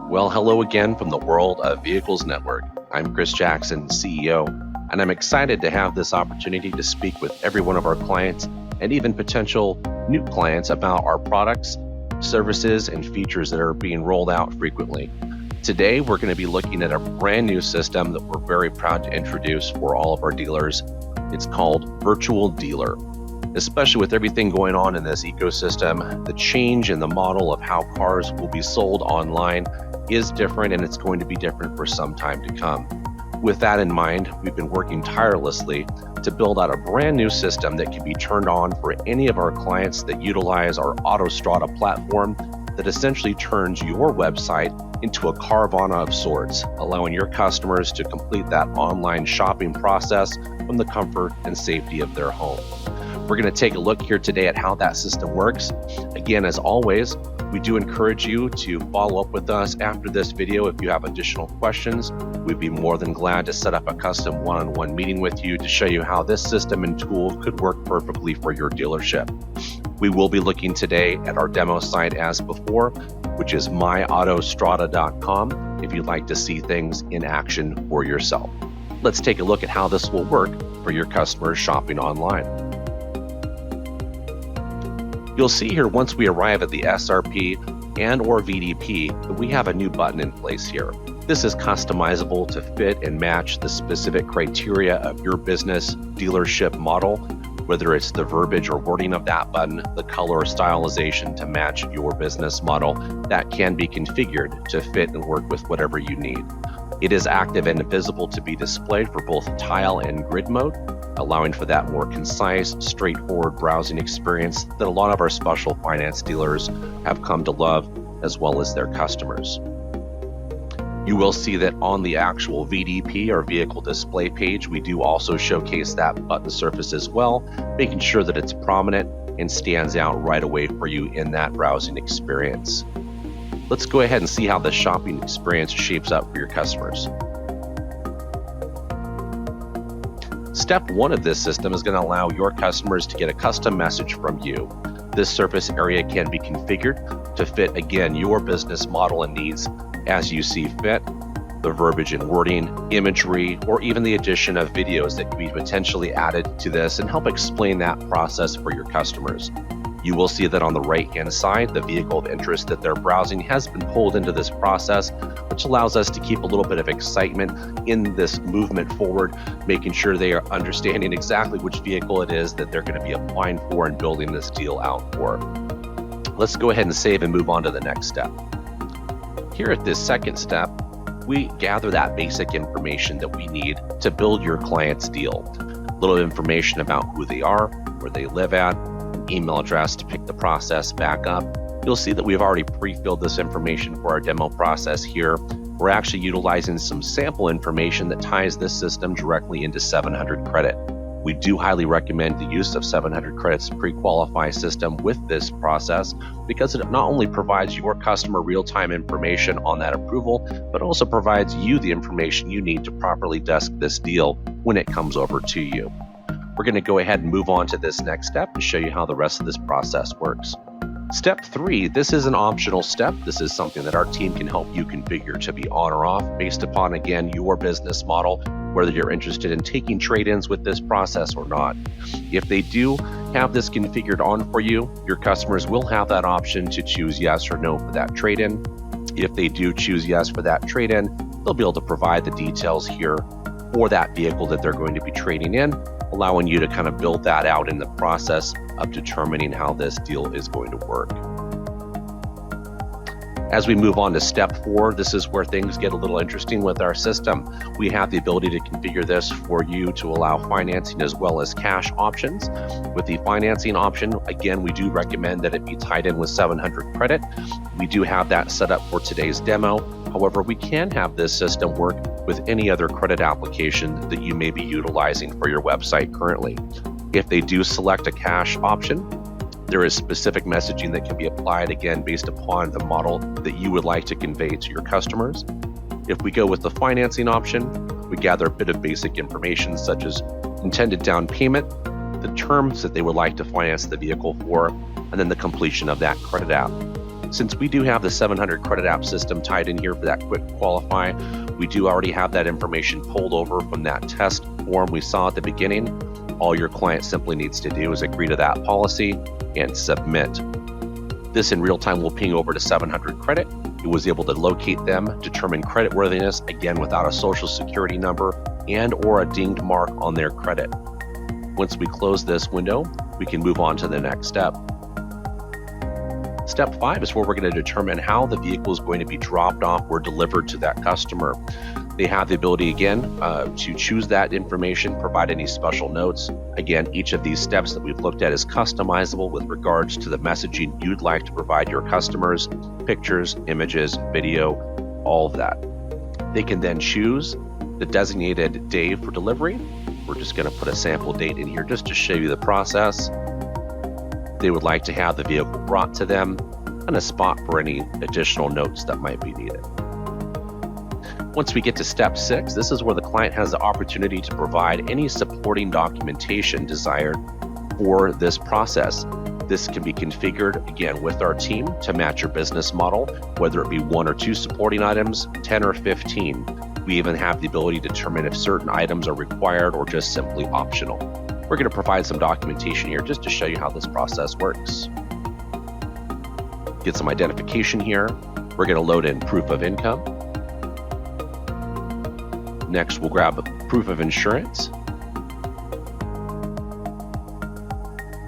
Well, hello again from the world of Vehicles Network. I'm Chris Jackson, CEO, and I'm excited to have this opportunity to speak with every one of our clients and even potential new clients about our products, services, and features that are being rolled out frequently. Today, we're going to be looking at a brand new system that we're very proud to introduce for all of our dealers. It's called VirtualDEALER. Especially with everything going on in this ecosystem, the change in the model of how cars will be sold online is different, and it's going to be different for some time to come. With that in mind, we've been working tirelessly to build out a brand new system that can be turned on for any of our clients that utilize our AutoStrada platform that essentially turns your website into a Carvana of sorts, allowing your customers to complete that online shopping process from the comfort and safety of their home. We're going to take a look here today at how that system works. Again, as always, we do encourage you to follow up with us after this video if you have additional questions. We'd be more than glad to set up a custom one-on-one meeting with you to show you how this system and tool could work perfectly for your dealership. We will be looking today at our demo site as before, which is myautostrada.com if you'd like to see things in action for yourself. Let's take a look at how this will work for your customers shopping online. You'll see here once we arrive at the SRP and or VDP that we have a new button in place here. This is customizable to fit and match the specific criteria of your business dealership model, whether it's the verbiage or wording of that button, the color or stylization to match your business model. That can be configured to fit and work with whatever you need. It is active and visible to be displayed for both tile and grid mode, allowing for that more concise, straightforward browsing experience that a lot of our special finance dealers have come to love, as well as their customers. You will see that on the actual VDP or vehicle display page, we do also showcase that button surface as well, making sure that it's prominent and stands out right away for you in that browsing experience. Let's go ahead and see how the shopping experience shapes up for your customers. Step one of this system is going to allow your customers to get a custom message from you. This surface area can be configured to fit, again, your business model and needs as you see fit. The verbiage and wording, imagery, or even the addition of videos that can be potentially added to this and help explain that process for your customers. You will see that on the right-hand side, the vehicle of interest that they're browsing has been pulled into this process, which allows us to keep a little bit of excitement in this movement forward, making sure they are understanding exactly which vehicle it is that they're going to be applying for and building this deal out for. Let's go ahead and save and move on to the next step. Here at this second step, we gather that basic information that we need to build your client's deal. A little information about who they are, where they live at, email address to pick the process back up. You'll see that we've already pre-filled this information for our demo process here. We're actually utilizing some sample information that ties this system directly into 700 credit. We do highly recommend the use of 700 credits pre-qualify system with this process because it not only provides your customer real-time information on that approval, but also provides you the information you need to properly desk this deal when it comes over to you. We're going to go ahead and move on to this next step and show you how the rest of this process works. Step 3, this is an optional step. This is something that our team can help you configure to be on or off based upon, again, your business model, whether you're interested in taking trade-ins with this process or not. If they do have this configured on for you, your customers will have that option to choose yes or no for that trade-in. If they do choose yes for that trade-in, they'll be able to provide the details here for that vehicle that they're going to be trading in, allowing you to kind of build that out in the process of determining how this deal is going to work. As we move on to step 4, this is where things get a little interesting with our system. We have the ability to configure this for you to allow financing as well as cash options. With the financing option, again, we do recommend that it be tied in with 700 credit. We do have that set up for today's demo. However, we can have this system work with any other credit application that you may be utilizing for your website currently. If they do select a cash option, there is specific messaging that can be applied, again, based upon the model that you would like to convey to your customers. If we go with the financing option, we gather a bit of basic information such as intended down payment, the terms that they would like to finance the vehicle for, and then the completion of that credit app. Since we do have the 700 credit app system tied in here for that quick qualify, we do already have that information pulled over from that test form we saw at the beginning. All your client simply needs to do is agree to that policy and submit. This in real time will ping over to 700 credit. It was able to locate them, determine creditworthiness, again without a social security number and or a dinged mark on their credit. Once we close this window, we can move on to the next step. Step 5 is where we're going to determine how the vehicle is going to be dropped off or delivered to that customer. They have the ability again to choose that information, provide any special notes. Again, each of these steps that we've looked at is customizable with regards to the messaging you'd like to provide your customers, pictures, images, video, all of that. They can then choose the designated day for delivery. We're just going to put a sample date in here just to show you the process. They would like to have the vehicle brought to them and a spot for any additional notes that might be needed. Once we get to step 6, this is where the client has the opportunity to provide any supporting documentation desired for this process. This can be configured again with our team to match your business model, whether it be 1 or 2 supporting items, 10 or 15. We even have the ability to determine if certain items are required or just simply optional. We're going to provide some documentation here just to show you how this process works. Get some identification here. We're going to load in proof of income. Next, we'll grab a proof of insurance.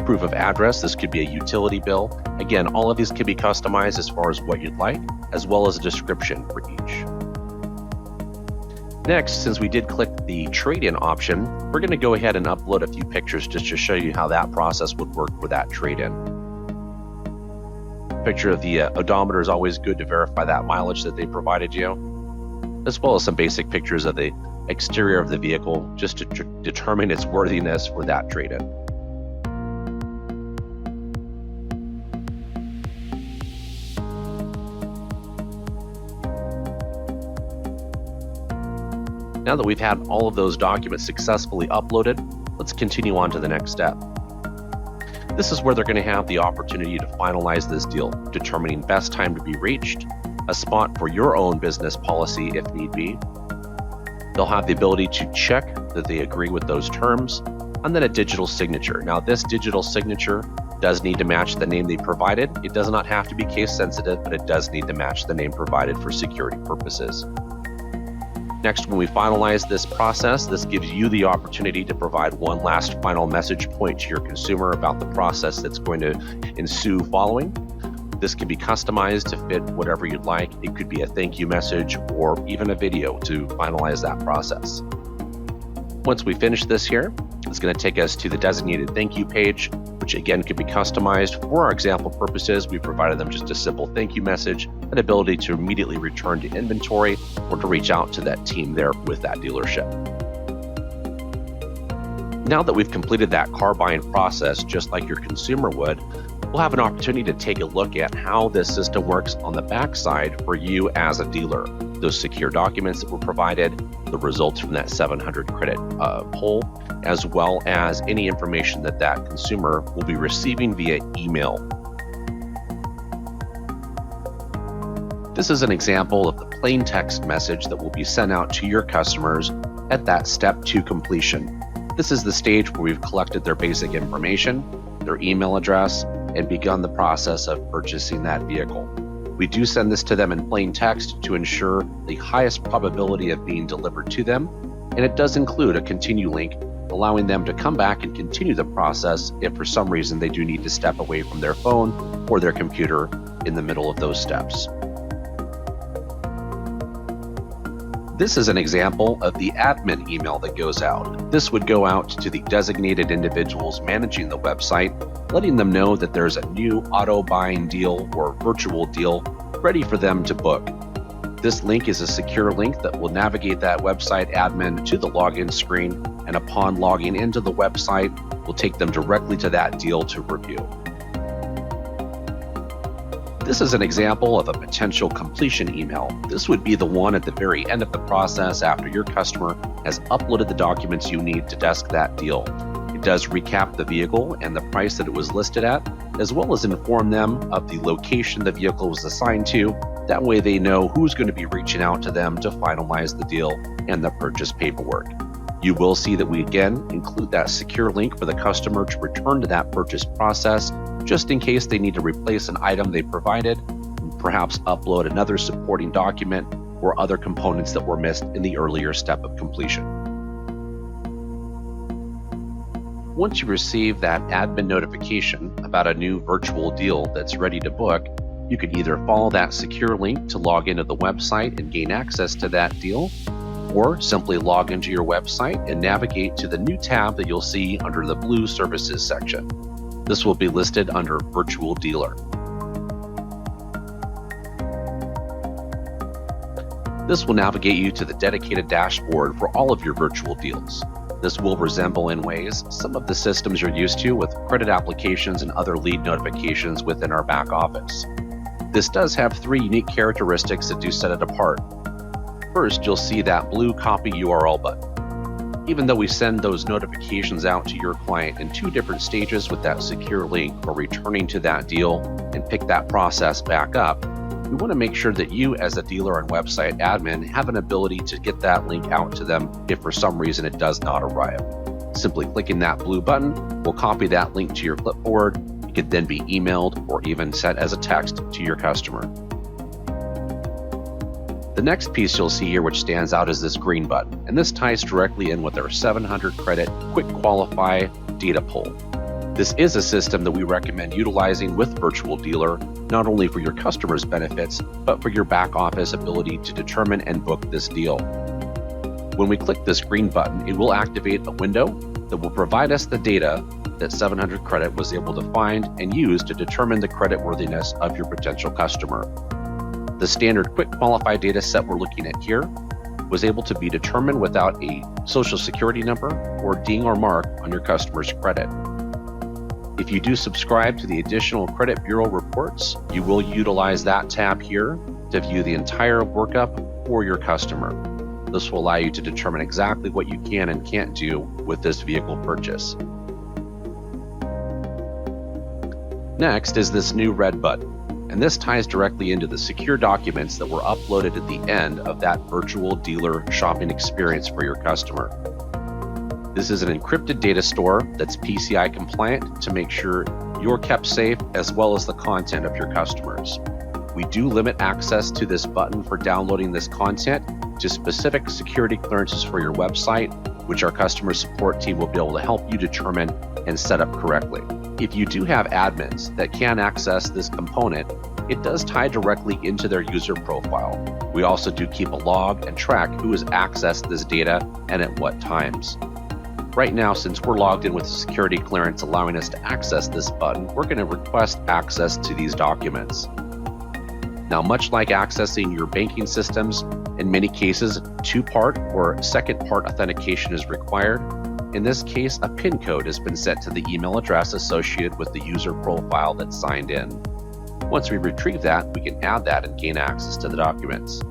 Proof of address. This could be a utility bill. Again, all of these can be customized as far as what you'd like, as well as a description for each. Next, since we did click the trade-in option, we're going to go ahead and upload a few pictures just to show you how that process would work for that trade-in. Picture of the odometer is always good to verify that mileage that they provided you, as well as some basic pictures of the exterior of the vehicle just to determine its worthiness for that trade-in. Now that we've had all of those documents successfully uploaded, let's continue on to the next step. This is where they're going to have the opportunity to finalize this deal, determining best time to be reached, a spot for your own business policy if need be. They'll have the ability to check that they agree with those terms, and then a digital signature. Now this digital signature does need to match the name they provided. It does not have to be case sensitive, but it does need to match the name provided for security purposes. Next, when we finalize this process, this gives you the opportunity to provide one last final message point to your consumer about the process that's going to ensue following. This can be customized to fit whatever you'd like. It could be a thank you message or even a video to finalize that process. Once we finish this here, it's going to take us to the designated thank you page, which again could be customized. For our example purposes, we provided them just a simple thank you message, an ability to immediately return to inventory or to reach out to that team there with that dealership. Now that we've completed that car buying process, just like your consumer would, we'll have an opportunity to take a look at how this system works on the backside for you as a dealer. Those secure documents that were provided, the results from that 700 credit poll, as well as any information that that consumer will be receiving via email. This is an example of the plain text message that will be sent out to your customers at that step 2 completion. This is the stage where we've collected their basic information, their email address, and begun the process of purchasing that vehicle. We do send this to them in plain text to ensure the highest probability of being delivered to them, and it does include a continue link, allowing them to come back and continue the process if for some reason they do need to step away from their phone or their computer in the middle of those steps. This is an example of the admin email that goes out. This would go out to the designated individuals managing the website, letting them know that there's a new auto buying deal or virtual deal ready for them to book. This link is a secure link that will navigate that website admin to the login screen, and upon logging into the website, will take them directly to that deal to review. This is an example of a potential completion email. This would be the one at the very end of the process after your customer has uploaded the documents you need to desk that deal. It does recap the vehicle and the price that it was listed at, as well as inform them of the location the vehicle was assigned to. That way they know who's going to be reaching out to them to finalize the deal and the purchase paperwork. You will see that we again include that secure link for the customer to return to that purchase process, just in case they need to replace an item they provided, perhaps upload another supporting document or other components that were missed in the earlier step of completion. Once you receive that admin notification about a new virtual deal that's ready to book, you can either follow that secure link to log into the website and gain access to that deal, or simply log into your website and navigate to the new tab that you'll see under the blue Services section. This will be listed under Virtual Dealer. This will navigate you to the dedicated dashboard for all of your virtual deals. This will resemble in ways some of the systems you're used to with credit applications and other lead notifications within our back office. This does have three unique characteristics that do set it apart. First, you'll see that blue copy URL button. Even though we send those notifications out to your client in two different stages with that secure link for returning to that deal and pick that process back up, we want to make sure that you as a dealer and website admin have an ability to get that link out to them if for some reason it does not arrive. Simply clicking that blue button will copy that link to your clipboard. It could then be emailed or even sent as a text to your customer. The next piece you'll see here which stands out is this green button, and this ties directly in with our 700 credit Quick Qualify data pull. This is a system that we recommend utilizing with Virtual Dealer, not only for your customers' benefits, but for your back office ability to determine and book this deal. When we click this green button, it will activate a window that will provide us the data that 700 Credit was able to find and use to determine the creditworthiness of your potential customer. The standard Quick Qualify data set we're looking at here was able to be determined without a social security number or ding or mark on your customer's credit. If you do subscribe to the additional credit bureau reports, you will utilize that tab here to view the entire workup for your customer. This will allow you to determine exactly what you can and can't do with this vehicle purchase. Next is this new red button, and this ties directly into the secure documents that were uploaded at the end of that virtual dealer shopping experience for your customer. This is an encrypted data store that's PCI compliant to make sure you're kept safe as well as the content of your customers. We do limit access to this button for downloading this content to specific security clearances for your website, which our customer support team will be able to help you determine and set up correctly. If you do have admins that can access this component, it does tie directly into their user profile. We also do keep a log and track who has accessed this data and at what times. Right now, since we're logged in with a security clearance allowing us to access this button, we're going to request access to these documents. Now, much like accessing your banking systems, in many cases, two-part or second-part authentication is required. In this case, a PIN code has been sent to the email address associated with the user profile that's signed in. Once we retrieve that, we can add that and gain access to the documents.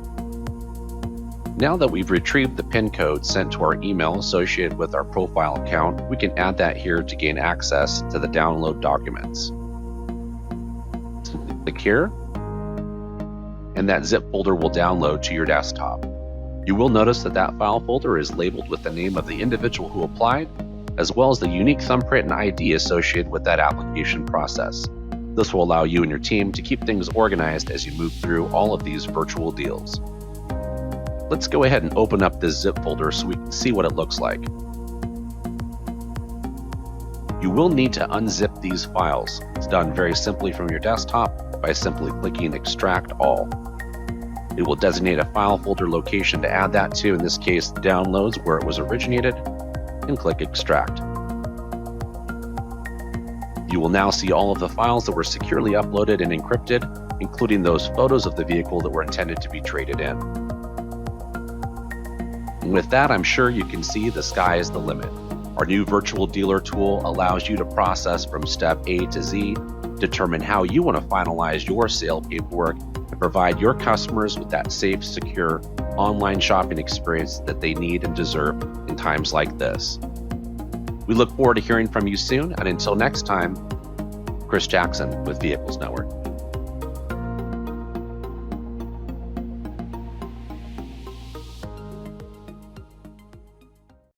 Now that we've retrieved the PIN code sent to our email associated with our profile account, we can add that here to gain access to the download documents. Simply click here, and that zip folder will download to your desktop. You will notice that that file folder is labeled with the name of the individual who applied, as well as the unique thumbprint and ID associated with that application process. This will allow you and your team to keep things organized as you move through all of these virtual deals. Let's go ahead and open up this zip folder so we can see what it looks like. You will need to unzip these files. It's done very simply from your desktop by simply clicking Extract All. It will designate a file folder location to add that to, in this case, Downloads, where it was originated, and click Extract. You will now see all of the files that were securely uploaded and encrypted, including those photos of the vehicle that were intended to be traded in. And with that, I'm sure you can see the sky is the limit. Our new virtual dealer tool allows you to process from step A to Z, determine how you want to finalize your sale paperwork, and provide your customers with that safe, secure, online shopping experience that they need and deserve in times like this. We look forward to hearing from you soon, and until next time, Chris Jackson with Vehicles Network.